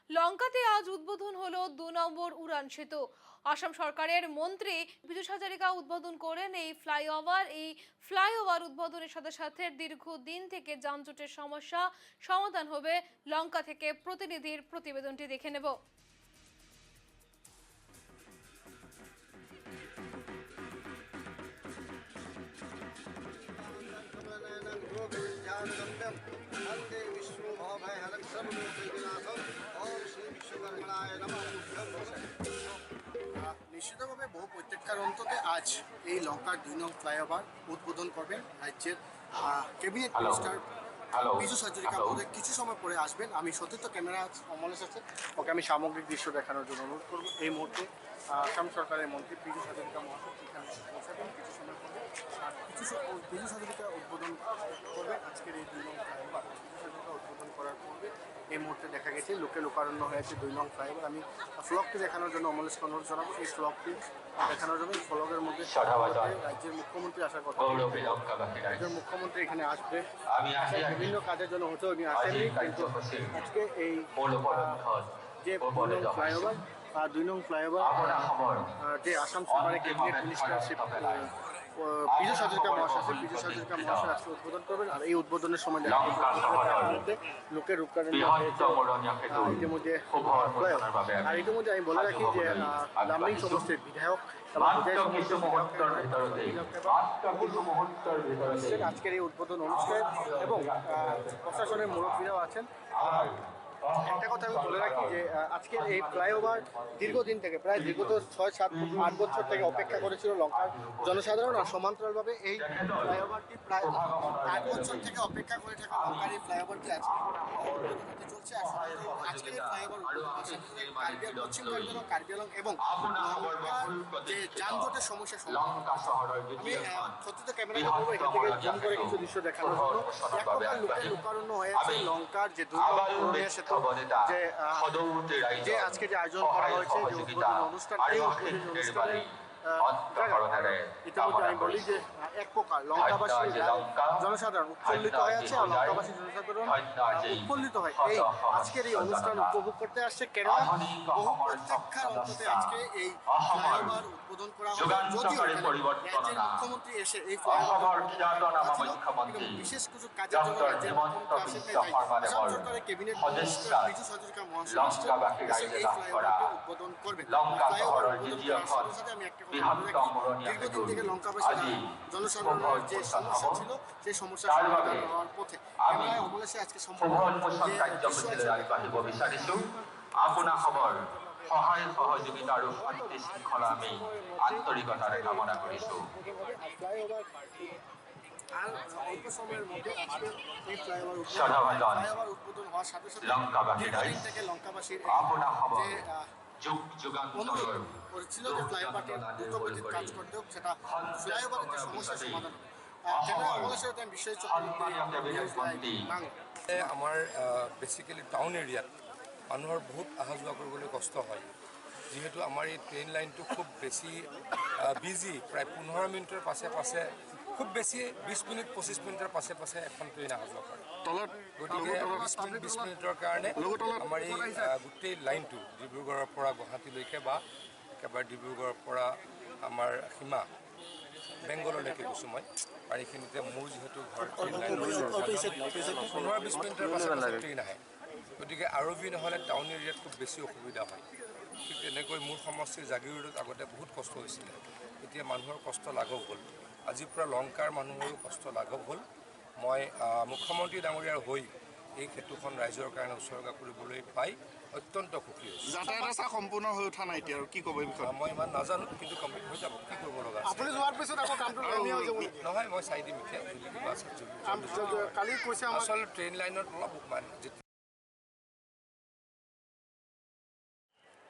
লঙ্কাতে আজ উদ্বোধন হলো ২ নম্বর উড়ান সেতু। আসাম সরকারের মন্ত্রী পীযূষ হাজারিকা উদ্বোধন করেন এই ফ্লাইওভার উদ্বোধনের সাথে সাথে দীর্ঘদিন থেকে যানজটের সমস্যা সমাধান হবে। লঙ্কা থেকে প্রতিনিধির প্রতিবেদনটি দেখে নেব। নিশ্চিতভাবে বহু প্রত্যেককার অন্ততে আজ এই লঙ্কার ২ নং ফ্লাইওভার উদ্বোধন করবেন রাজ্যের ক্যাবিনেট মিনিস্টার পীযূষ হাজারিকা মহোদয়। কিছু সময় পরে আসবেন। আমি সতীর্থ ক্যামেরা অমলেশ আছে, ওকে আমি সামগ্রিক দৃশ্য দেখানোর জন্য অনুরোধ করবো। এই মুহূর্তে আসাম সরকারের মন্ত্রী পীযূষ হাজারিকা মহাশয় এখানে পৌঁছাবেন কিছু সময় পরে। আর পীযূষ হাজারিকা উদ্বোধন করবেন আজকের এই ২ নং ফ্লাইওভার। পীযূষ হাজারিকা উদ্বোধন করার পূর্বে এই মুহূর্তে দেখা গেছে লোকে লোকারণ্য হয়েছে ২ নং ফ্লাইওভার। আমি ফ্লগটি দেখানোর জন্য অমলেশকে অনুরোধ জানাবো। এই ফ্লগটি দেখানোর জন্য এই ফ্লগের মধ্যে রাজ্যের মুখ্যমন্ত্রী আসার কথা। রাজ্যের মুখ্যমন্ত্রী এখানে আসবে বিভিন্ন কাজের জন্য, হতে উনি আসেননি, কিন্তু আজকে এই যে ২ নং ফ্লাইওভার ২ নং ফ্লাইওভার যে আসাম সরকারের ক্যাবিনেট মিনিস্টার পীযূষ হাজারিকা মহাশয় আজকে উদ্বোধন করবেন। আর এই উদ্বোধনের সময় লোকের রূপকারণ্য হয়েছে ইতিমধ্যে। আর ইতিমধ্যে আমি বলে রাখি যে লামডিং সমষ্টির বিধায়ক আজকের এই উদ্বোধন অনুষ্ঠানে এবং প্রশাসনের মুরব্বীরাও আছেন। একটা কথা আমি বলে রাখি যে আজকের এই ফ্লাইওভার দীর্ঘদিন থেকে প্রায় দীর্ঘত ৬-৭-৮ বছর থেকে অপেক্ষা করেছিল লঙ্কার জনসাধারণ। আর সমান্তরালভাবে এই ফ্লাইওভারটি প্রায় ৮ বছর থেকে অপেক্ষা করে থাকা লঙ্কার এই ফ্লাইওভারটি আজকে চলছে। আজকের এই ফ্লাইওভার পশ্চিম কার্বি আংলং এবং যে যানজটের সমস্যার সমাধান আমি সত্যি তো ক্যামেরা করবো এখান থেকে জুম করে কিছু দৃশ্য দেখানোর জন্য। এক প্রকার লোকের লোকারণ্য হয়েছে লঙ্কার যে যে আজকে যে আয়োজন করা হয়েছে, যে উদ্বোধনী অনুষ্ঠান, এই উদ্বোধনী অনুষ্ঠানে ইতিমধ্যে আমি বলি যে এক প্রকার লঙ্কাবাসী জনসাধারণ উৎফুল্লিত হয়ে আছে। আর লঙ্কাবাসী জনসাধারণ উৎফুল্লিত হয় এই আজকের এই অনুষ্ঠান উপভোগ করতে আসছে। কেননা বহু প্রতীক্ষার অন্ততে আজকে এই ফ্লাইওভার উদ্বোধন করা হবে। যদিও রাজ্যের মুখ্যমন্ত্রী এসে এই ফ্লাইওভার বিশেষ কিছু কাজের জন্য রাজ্যের মুখ্যমন্ত্রী আসেন, আসাম সরকারের ক্যাবিনেট মিনিস্টার পীযূষ হাজারিকা মহাশয় এই ফ্লাইওভারকে উদ্বোধন করবেন। ফ্লাইওভার উদ্বোধন করার সাথে সাথে আমি একটা দীর্ঘদিন থেকে লঙ্কাবাসী জনসাধারণের যে সমস্যা ছিল সেই সমস্যার সমাধান হওয়ার পথে অমলেশে আজকে সহায় সহযোগিতা আৰু শান্তি শৃংখলা আমি আন্তৰিকতাৰে কামনা কৰিছো। উদ্বোধন হওয়ার সাথে সাথে দীর্ঘদিন থেকে লঙ্কাবাসীর করেছিল যে ফ্লাইওভারটি দ্রুতগতির কাজ করতে হোক, সেটা ফ্লাইওভারের যে সমস্যার সমাধান। আমাৰ বেচিকেলি টাউন এৰিয়াত মানুহৰ বহুত অহা যোৱা কৰিবলৈ কষ্ট হয়, যিহেতু আমাৰ এই ট্ৰেইন লাইনটো খুব বেছি বিজি। প্ৰায় ১৫ মিনিটৰ পাছে পাছে, খুব বেছি ২০ মিনিট ২৫ মিনিটৰ পাছে পাছে এখন ট্ৰেইন অহা যোৱা কৰে। গতিকে ২০ মিনিটৰ কাৰণে আমাৰ এই গোটেই লাইনটো ডিব্ৰুগড়ৰ পৰা গুৱাহাটীলৈকে বা একেবাৰে ডিব্ৰুগড়ৰ পৰা আমাৰ সীমা বেংগললৈকে গৈছোঁ মই। আৰু এইখিনিতে মোৰ যিহেতু ঘৰ ১৫-২০ মিনিটৰ পাছত ট্ৰেইন আহে। গতিকে ROV নহ'লে টাউন এৰিয়াত খুব বেছি অসুবিধা হয়। ঠিক তেনেকৈ মোৰ সমষ্টিৰ জাগিৰোডত আগতে বহুত কষ্ট হৈছিলে, এতিয়া মানুহৰ কষ্ট লাঘৱ হ'ল। আজিৰ পৰা লংকাৰ মানুহৰো কষ্ট লাঘৱ হ'ল। মই মুখ্যমন্ত্ৰী ডাঙৰীয়াৰ হৈ এই ক্ষেত্ৰখন ৰাইজৰ কাৰণে উৎসৰ্গা কৰিবলৈ পাই অত্যন্ত সুখী হৈছোঁ। যাতায়াত সম্পূৰ্ণ হৈ উঠা নাই এতিয়া, আৰু কি ক'ব? মই ইমান নাজানো, কিন্তু কমপ্লিট হৈ যাব। কি কৰিব লগা আপুনি যোৱাৰ পিছত আকৌ কামটো নহয়, মই চাই দিম এতিয়া। কালি কৈছে আচলতে ট্ৰেইন লাইনত অলপ